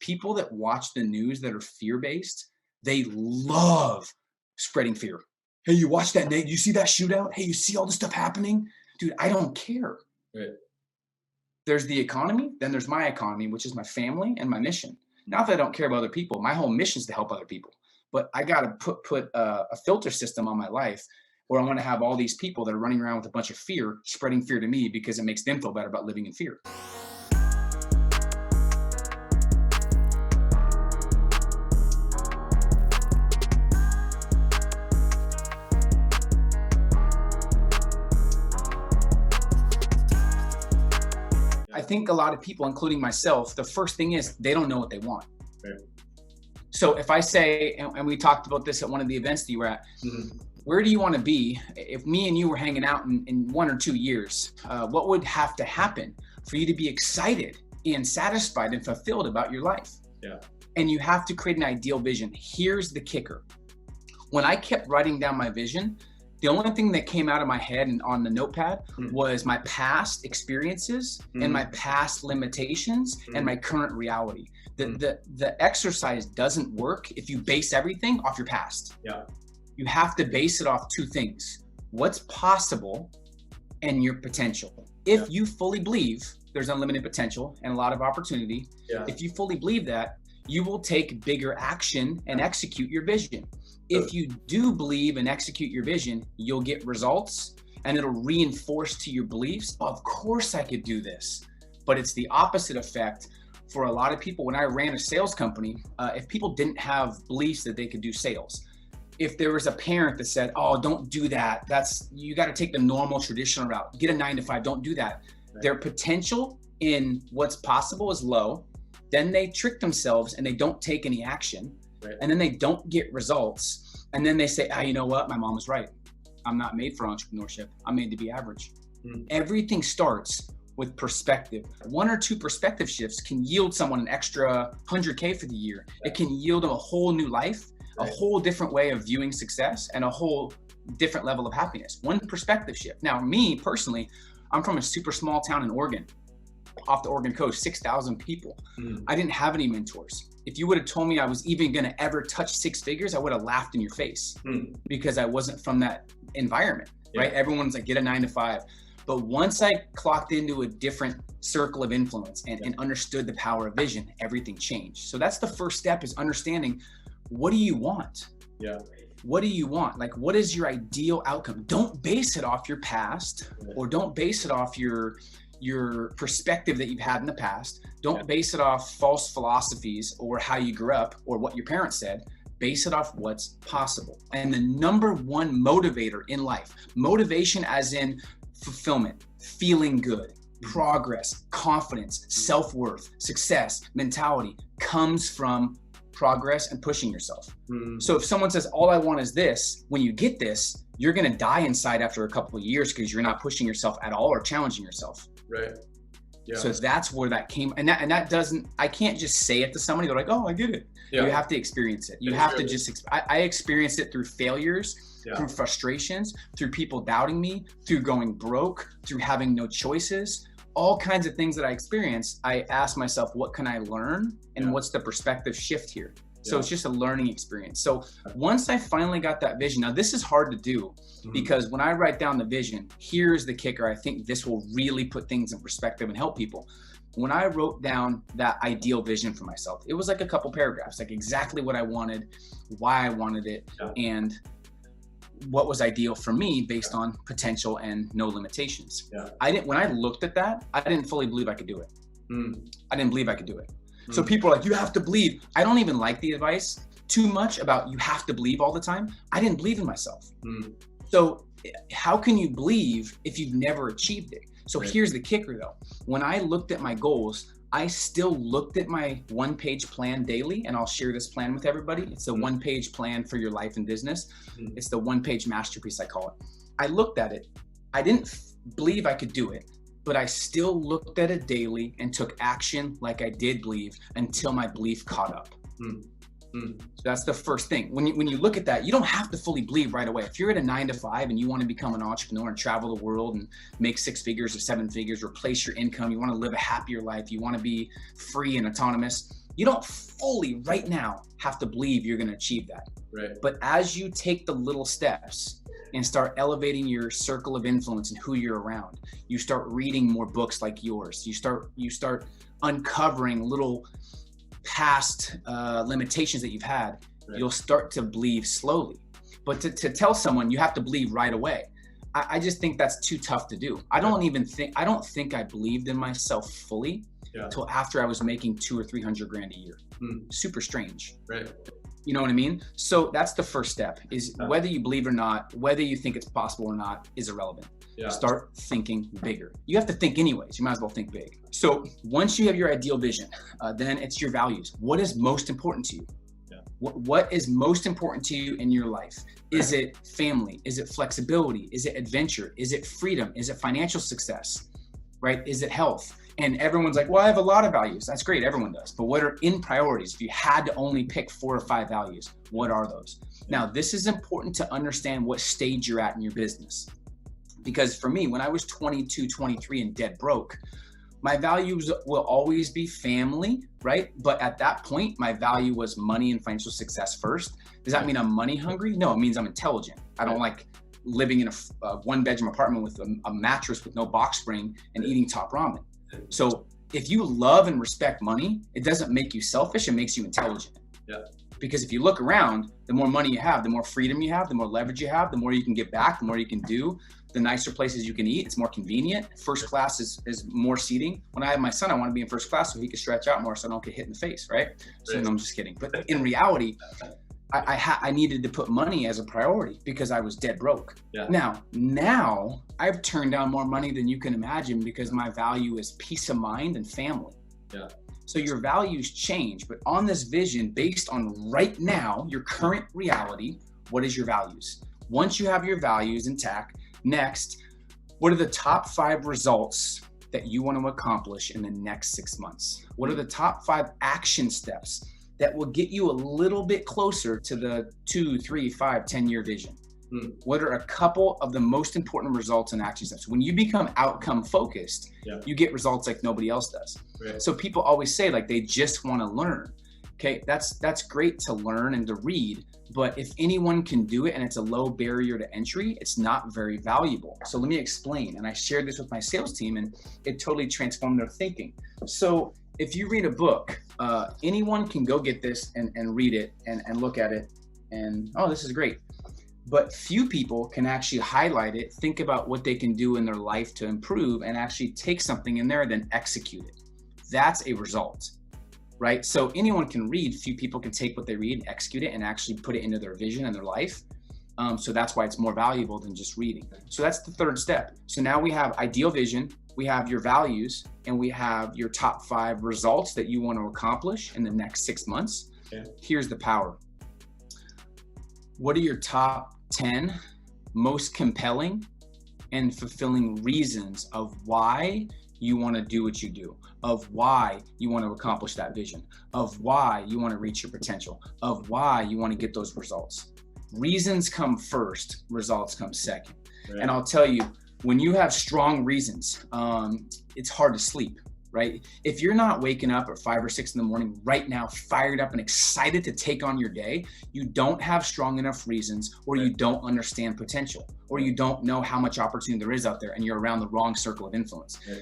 people that watch the news that are fear-based, they love spreading fear. Hey, you watch that, Nate? You see that shootout? Hey, you see all this stuff happening? Dude, I don't care. Right. There's the economy, then there's my economy, which is my family and my mission. Not that I don't care about other people. My whole mission is to help other people. But I got to put a filter system on my life where I want to have all these people that are running around with a bunch of fear, spreading fear to me because it makes them feel better about living in fear. I think a lot of people, including myself, the first thing is they don't know what they want. Right. So if I say, and we talked about this at one of the events that you were at, where do you want to be if me and you were hanging out in 1 or 2 years? What would have to happen for you to be excited and satisfied and fulfilled about your life? Yeah. And you have to create an ideal vision. Here's the kicker. When I kept writing down my vision, the only thing that came out of my head and on the notepad was my past experiences and my past limitations and my current reality. The exercise doesn't work if you base everything off your past. Yeah. You have to base it off 2 things: what's possible and your potential. If you fully believe there's unlimited potential and a lot of opportunity, if you fully believe that, you will take bigger action and execute your vision. If you do believe and execute your vision, you'll get results and it'll reinforce to your beliefs. Of course I could do this. But it's the opposite effect for a lot of people. When I ran a sales company, if people didn't have beliefs that they could do sales, if there was a parent that said, oh, don't do that, you got to take the normal traditional route, get a 9 to 5, don't do that. Right. Their potential in what's possible is low. Then they trick themselves and they don't take any action. Right. And then they don't get results. And then they say, you know what? My mom was right. I'm not made for entrepreneurship. I'm made to be average. Everything starts with perspective. 1 or 2 perspective shifts can yield someone an extra 100K for the year. It can yield them a whole new life, a whole different way of viewing success, and a whole different level of happiness. 1 perspective shift. Now, me personally, I'm from a super small town in Oregon, off the Oregon coast, 6,000 people. I didn't have any mentors. If you would have told me I was even going to ever touch 6 figures, I would have laughed in your face because I wasn't from that environment, right? Everyone's like, get a 9 to 5. But once I clocked into a different circle of influence and understood the power of vision, everything changed. So that's the first step, is understanding, what do you want? Yeah. What do you want? Like, what is your ideal outcome? Don't base it off your past or don't base it off your perspective that you've had in the past. Don't base it off false philosophies or how you grew up or what your parents said. Base it off what's possible. And the number 1 motivator in life, motivation as in fulfillment, feeling good, progress, confidence, self-worth, success, mentality, comes from progress and pushing yourself. So if someone says, all I want is this, when you get this, you're going to die inside after a couple of years because you're not pushing yourself at all or challenging yourself. Right. Yeah. So that's where that came. And that doesn't, I can't just say it to somebody. They're like, oh, I get it. Yeah. You have to experience it. You have to just, I experienced it through failures, through frustrations, through people doubting me, through going broke, through having no choices, all kinds of things that I experienced. I asked myself, what can I learn? And what's the perspective shift here? So it's just a learning experience. So once I finally got that vision, now this is hard to do because when I write down the vision, here's the kicker. I think this will really put things in perspective and help people. When I wrote down that ideal vision for myself, it was like a couple paragraphs, like exactly what I wanted, why I wanted it, and what was ideal for me based on potential and no limitations. When I looked at that, I didn't fully believe I could do it. I didn't believe I could do it. So people are like, you have to believe. I don't even like the advice too much about you have to believe all the time. I didn't believe in myself. So how can you believe if you've never achieved it? So here's the kicker though. When I looked at my goals, I still looked at my 1-page plan daily, and I'll share this plan with everybody. It's a 1-page plan for your life and business. It's the 1-page masterpiece, I call it. I looked at it. I didn't believe I could do it, but I still looked at it daily and took action like I did believe until my belief caught up. So that's the first thing. When you look at that, you don't have to fully believe right away. If you're at a 9 to 5 and you want to become an entrepreneur and travel the world and make 6 figures or 7 figures, replace your income, you want to live a happier life, you want to be free and autonomous, You don't fully right now have to believe you're going to achieve that. Right. But as you take the little steps and start elevating your circle of influence and who you're around, you start reading more books like yours. You start uncovering little past limitations that you've had. Right. You'll start to believe slowly. But to tell someone you have to believe right away, I just think that's too tough to do. I don't think I believed in myself fully until after I was making $200,000 or $300,000 a year. Super strange. Right. You know what I mean? So that's the first step, is whether you believe or not, whether you think it's possible or not is irrelevant. Yeah. Start thinking bigger. You have to think anyways. You might as well think big. So once you have your ideal vision, then it's your values. What is most important to you? What is most important to you in your life? Is it family? Is it flexibility? Is it adventure? Is it freedom? Is it financial success? Right? Is it health? And everyone's like, well, I have a lot of values. That's great. Everyone does. But what are in priorities? If you had to only pick 4 or 5 values, what are those? Now, this is important to understand what stage you're at in your business. Because for me, when I was 22, 23 and dead broke, my values will always be family, right? But at that point, my value was money and financial success first. Does that mean I'm money hungry? No, it means I'm intelligent. I don't like living in a 1-bedroom apartment with a mattress with no box spring and eating top ramen. So if you love and respect money, it doesn't make you selfish, it makes you intelligent. Yeah. Because if you look around, the more money you have, the more freedom you have, the more leverage you have, the more you can give back, the more you can do, the nicer places you can eat. It's more convenient. First class is more seating. When I have my son, I want to be in first class so he can stretch out more so I don't get hit in the face, right? So no, I'm just kidding. But in reality, I needed to put money as a priority because I was dead broke. Yeah. Now I've turned down more money than you can imagine because my value is peace of mind and family. Yeah. So your values change, but on this vision, based on right now, your current reality, what is your values? Once you have your values intact, next, what are the top 5 results that you want to accomplish in the next 6 months? What are the top 5 action steps that will get you a little bit closer to the 2, 3, 5, 10-year vision? What are a couple of the most important results and action steps? When you become outcome focused, you get results like nobody else does. Right. So people always say like they just want to learn. Okay, that's great to learn and to read, but if anyone can do it and it's a low barrier to entry, it's not very valuable. So let me explain. And I shared this with my sales team and it totally transformed their thinking. So if you read a book, anyone can go get this and read it and look at it and, oh, this is great. But few people can actually highlight it, think about what they can do in their life to improve and actually take something in there and then execute it. That's a result, right? So anyone can read, few people can take what they read and execute it and actually put it into their vision and their life. So that's why it's more valuable than just reading. So that's the third step. So now we have ideal vision, we have your values, and we have your top 5 results that you want to accomplish in the next 6 months. Okay. Here's the power. What are your top 10 most compelling and fulfilling reasons of why you want to do what you do, of why you want to accomplish that vision, of why you want to reach your potential, of why you want to get those results? Reasons come first, results come second. Right. And I'll tell you, when you have strong reasons, it's hard to sleep. Right? If you're not waking up at 5 or 6 in the morning right now, fired up and excited to take on your day, you don't have strong enough reasons, or you don't understand potential, or you don't know how much opportunity there is out there and you're around the wrong circle of influence. Right.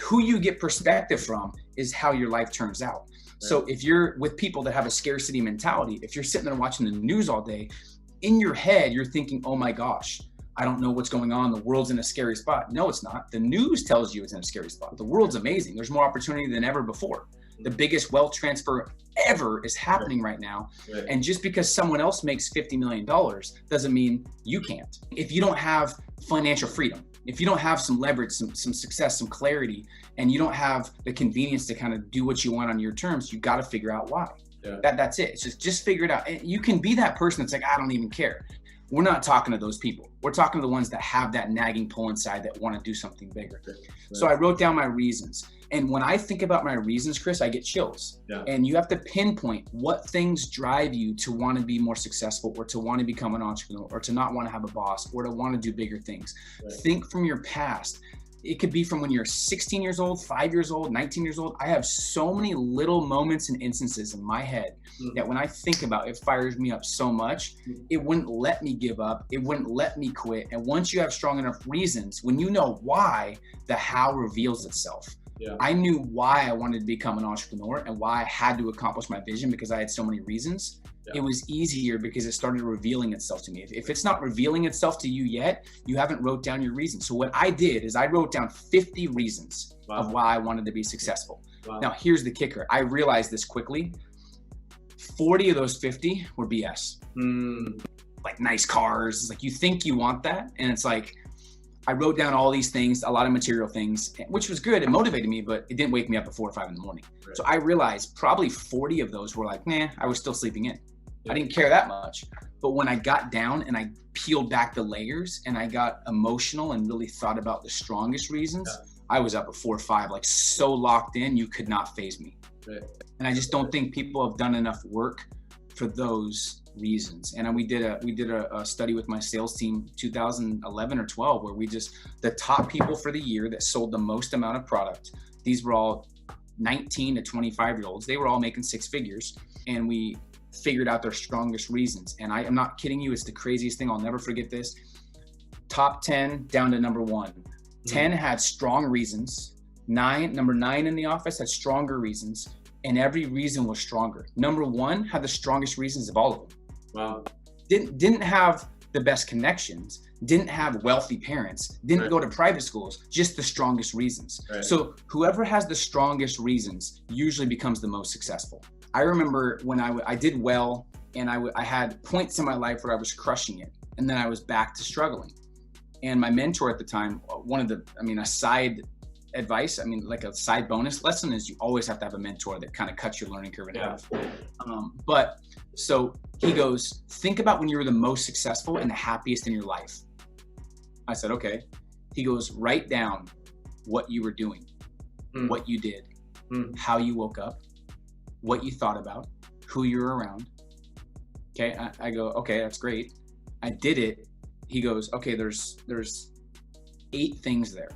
Who you get perspective from is how your life turns out. Right. So if you're with people that have a scarcity mentality, if you're sitting there watching the news all day, in your head, you're thinking, oh my gosh, I don't know what's going on. The world's in a scary spot. No, it's not. The news tells you it's in a scary spot. The world's amazing. There's more opportunity than ever before. The biggest wealth transfer ever is happening right now. Right. And just because someone else makes $50 million doesn't mean you can't. If you don't have financial freedom, if you don't have some leverage, some success, some clarity, and you don't have the convenience to kind of do what you want on your terms, you got to figure out why. Yeah. That's it. It's just figure it out. And you can be that person that's like, I don't even care. We're not talking to those people. We're talking to the ones that have that nagging pull inside that want to do something bigger. Right. So I wrote down my reasons. And when I think about my reasons, Chris, I get chills. Yeah. And you have to pinpoint what things drive you to want to be more successful, or to want to become an entrepreneur, or to not want to have a boss, or to want to do bigger things. Right. Think from your past. It could be from when you're 16 years old, 5 years old, 19 years old. I have so many little moments and instances in my head that when I think about it, fires me up so much. It wouldn't let me give up. It wouldn't let me quit. And once you have strong enough reasons, when you know why, the how reveals itself. Yeah. I knew why I wanted to become an entrepreneur and why I had to accomplish my vision because I had so many reasons. Yeah. It was easier because it started revealing itself to me. If it's not revealing itself to you yet, you haven't wrote down your reasons. So what I did is I wrote down 50 reasons of why I wanted to be successful. Now, here's the kicker. I realized this quickly. 40 of those 50 were BS. Like nice cars. It's like you think you want that. And it's like, I wrote down all these things, a lot of material things, which was good. It motivated me, but it didn't wake me up at 4 or 5 in the morning. Right. So I realized probably 40 of those were like, nah, I was still sleeping in. Yeah. I didn't care that much. But when I got down and I peeled back the layers and I got emotional and really thought about the strongest reasons, I was up at 4 or 5, like so locked in, you could not faze me. Right. And I just don't think people have done enough work for those reasons. And we did a study with my sales team 2011 or 12 where the top people for the year that sold the most amount of product, these were all 19 to 25 year olds. They were all making 6 figures, and we figured out their strongest reasons. And I am not kidding you, it's the craziest thing. I'll never forget this. Top 10 down to number 1. 10 had strong reasons. Number 9 in the office had stronger reasons, and every reason was stronger. Number 1 had the strongest reasons of all of them. Wow. Didn't have the best connections, didn't have wealthy parents, didn't go to private schools, just the strongest reasons. Right. So whoever has the strongest reasons usually becomes the most successful. I remember when I did well, and I had points in my life where I was crushing it, and then I was back to struggling. And my mentor at the time, a side advice, like a side bonus lesson is you always have to have a mentor that kind of cuts your learning curve in half. But so he goes, think about when you were the most successful and the happiest in your life. I said, okay. He goes, write down what you were doing, what you did, how you woke up, what you thought about, who you were around. Okay. I go, okay, that's great. I did it. He goes, okay, there's 8 things there.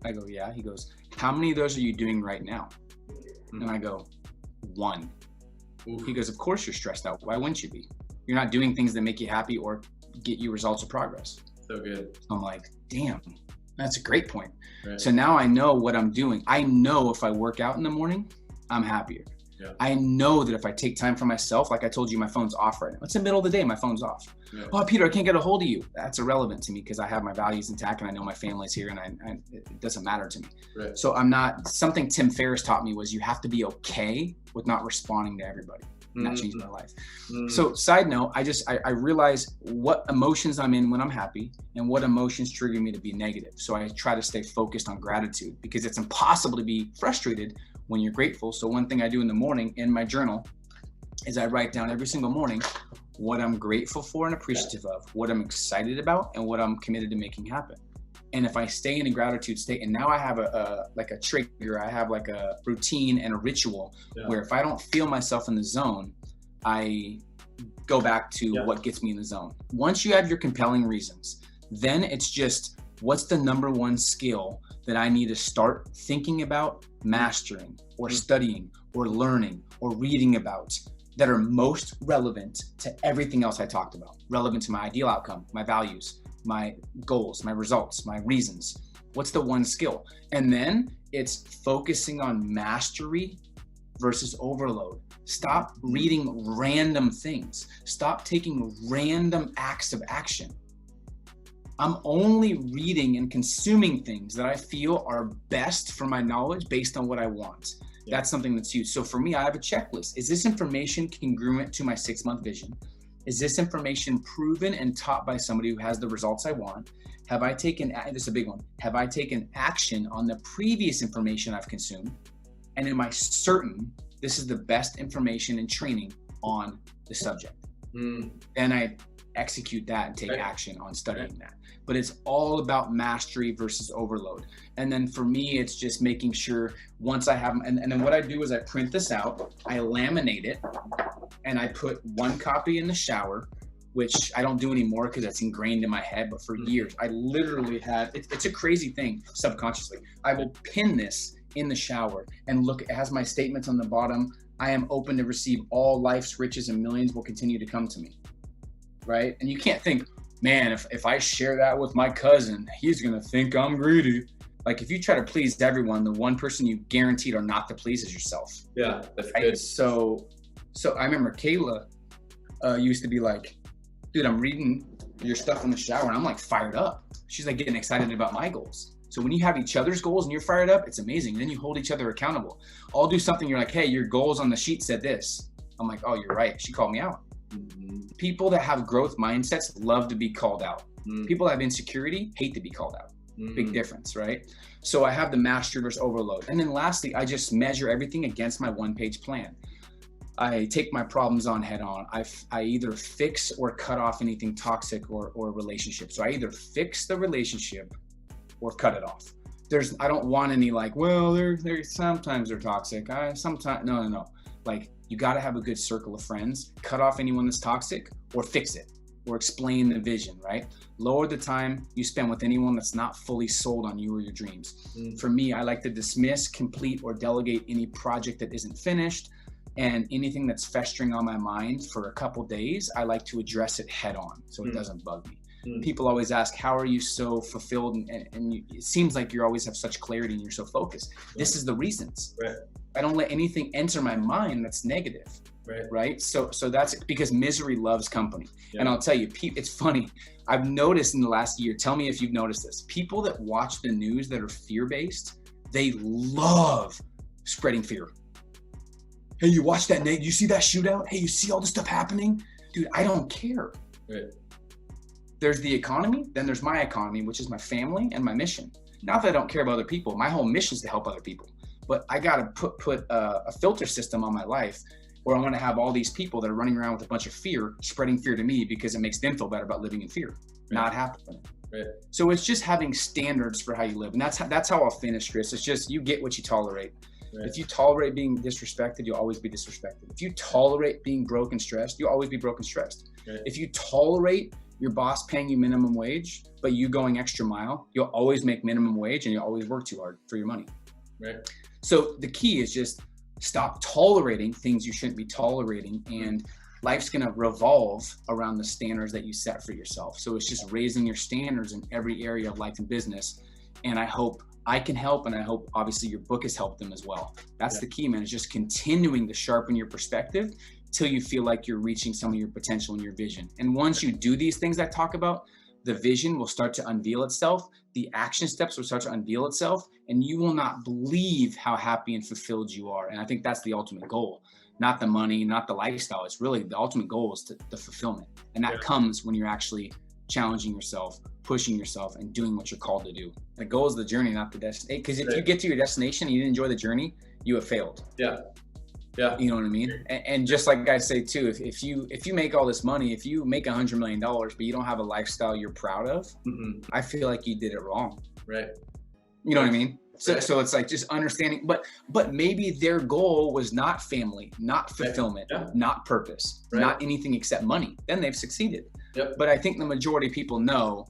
I go, yeah. He goes, how many of those are you doing right now? And I go, 1. He goes, of course you're stressed out. Why wouldn't you be? You're not doing things that make you happy or get you results or progress. So good. I'm like, damn, that's a great point. Right. So now I know what I'm doing. I know if I work out in the morning, I'm happier. Yeah. I know that if I take time for myself, like I told you, my phone's off right now. It's the middle of the day, my phone's off. Yeah. Oh, Peter, I can't get a hold of you. That's irrelevant to me because I have my values intact and I know my family's here, and it doesn't matter to me. Right. So something Tim Ferriss taught me was you have to be okay with not responding to everybody. And that changed my life. So side note, I realize what emotions I'm in when I'm happy and what emotions trigger me to be negative. So I try to stay focused on gratitude because it's impossible to be frustrated when you're grateful. So one thing I do in the morning in my journal is I write down every single morning what I'm grateful for and appreciative of, what I'm excited about, and what I'm committed to making happen. And if I stay in a gratitude state, and now I have a trigger, I have like a routine and a ritual where if I don't feel myself in the zone, I go back to what gets me in the zone. Once you have your compelling reasons, then it's just, what's the number 1 skill that I need to start thinking about mastering or studying or learning or reading about that are most relevant to everything else I talked about, relevant to my ideal outcome, my values, my goals, my results, my reasons. What's the 1 skill? And then it's focusing on mastery versus overload. Stop reading random things. Stop taking random acts of action. I'm only reading and consuming things that I feel are best for my knowledge based on what I want. That's something that's huge. So for me, I have a checklist. Is this information congruent to my 6-month vision? Is this information proven and taught by somebody who has the results I want? Have I taken, this is a big one, have I taken action on the previous information I've consumed? And am I certain this is the best information and training on the subject? Then I execute that and take action on studying that. But it's all about mastery versus overload. And then for me, it's just making sure once I have, and then what I do is I print this out, I laminate it, and I put 1 copy in the shower, which I don't do anymore because that's ingrained in my head. But for years, I literally had, it's a crazy thing subconsciously. I will pin this in the shower and look, it has my statements on the bottom. I am open to receive all life's riches and millions will continue to come to me. Right? And you can't think, man, if I share that with my cousin, he's going to think I'm greedy. Like if you try to please everyone, the one person you guaranteed are not to please is yourself. Yeah, that's right? Good. So I remember Kayla used to be like, dude, I'm reading your stuff in the shower and I'm like fired up. She's like getting excited about my goals. So when you have each other's goals and you're fired up, it's amazing. And then you hold each other accountable. I'll do something, you're like, hey, your goals on the sheet said this. I'm like, oh, you're right. She called me out. People that have growth mindsets love to be called out. People that have insecurity hate to be called out. Big difference, right? So I have the mastery versus overload. And then lastly, I just measure everything against my one-page plan. I take my problems on head on. I either fix or cut off anything toxic or relationship. So I either fix the relationship or cut it off. I don't want any like, well, they're sometimes they're toxic. No. Like you got to have a good circle of friends, cut off anyone that's toxic or fix it or explain the vision, right? Lower the time you spend with anyone that's not fully sold on you or your dreams. For me, I like to dismiss, complete, or delegate any project that isn't finished, and anything that's festering on my mind for a couple days, I like to address it head on so it doesn't bug me. People always ask, how are you so fulfilled? And it seems like you always have such clarity and you're so focused. This is the reasons. Right. I don't let anything enter my mind that's negative. Right. So that's because misery loves company. Yeah. And I'll tell you, it's funny. I've noticed in the last year, tell me if you've noticed this, people that watch the news that are fear-based, they love spreading fear. Hey, you watch that, Nate? You see that shootout? Hey, you see all this stuff happening? Dude, I don't care. Right. There's the economy, then there's my economy, which is my family and my mission. Not that I don't care about other people. My whole mission is to help other people. But I got to put a filter system on my life where I want to have all these people that are running around with a bunch of fear, spreading fear to me because it makes them feel better about living in fear. Not happening. Right. So it's just having standards for how you live. And that's how I'll finish, Chris. It's just you get what you tolerate. Right. If you tolerate being disrespected, you'll always be disrespected. If you tolerate being broke and stressed, you'll always be broke and stressed. Right. If you tolerate your boss paying you minimum wage, but you going extra mile, you'll always make minimum wage and you'll always work too hard for your money. Right. So the key is just stop tolerating things you shouldn't be tolerating, and life's gonna revolve around the standards that you set for yourself. So it's just raising your standards in every area of life and business. And I hope I can help, and I hope obviously your book has helped them as well. That's the key, man, is just continuing to sharpen your perspective till you feel like you're reaching some of your potential and your vision. And once you do these things I talk about, the vision will start to unveil itself, the action steps will start to unveil itself, and you will not believe how happy and fulfilled you are. And I think that's the ultimate goal, not the money, not the lifestyle. It's really the ultimate goal is the fulfillment. And that comes when you're actually challenging yourself, pushing yourself, and doing what you're called to do. The goal is the journey, not the destination. Because if you get to your destination and you didn't enjoy the journey, you have failed. Yeah. Yeah. You know what I mean? And just like I say too, if you make all this money, if you make $100 million, but you don't have a lifestyle you're proud of, I feel like you did it wrong. Right. You know what I mean? So it's like just understanding, but maybe their goal was not family, not fulfillment, not purpose, not anything except money. Then they've succeeded. Yep. But I think the majority of people know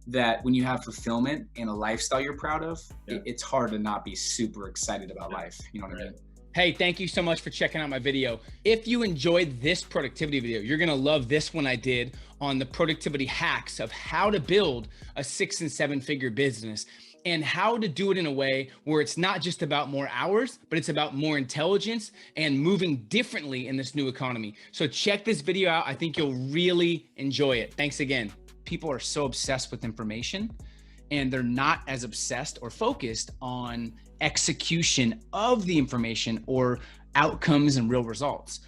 that when you have fulfillment and a lifestyle you're proud of, it's hard to not be super excited about life. You know what I mean? Hey, thank you so much for checking out my video. If you enjoyed this productivity video, you're gonna love this one I did on the productivity hacks of how to build a 6- and 7-figure business and how to do it in a way where it's not just about more hours, but it's about more intelligence and moving differently in this new economy. So check this video out. I think you'll really enjoy it. Thanks again. People are so obsessed with information and they're not as obsessed or focused on execution of the information or outcomes and real results.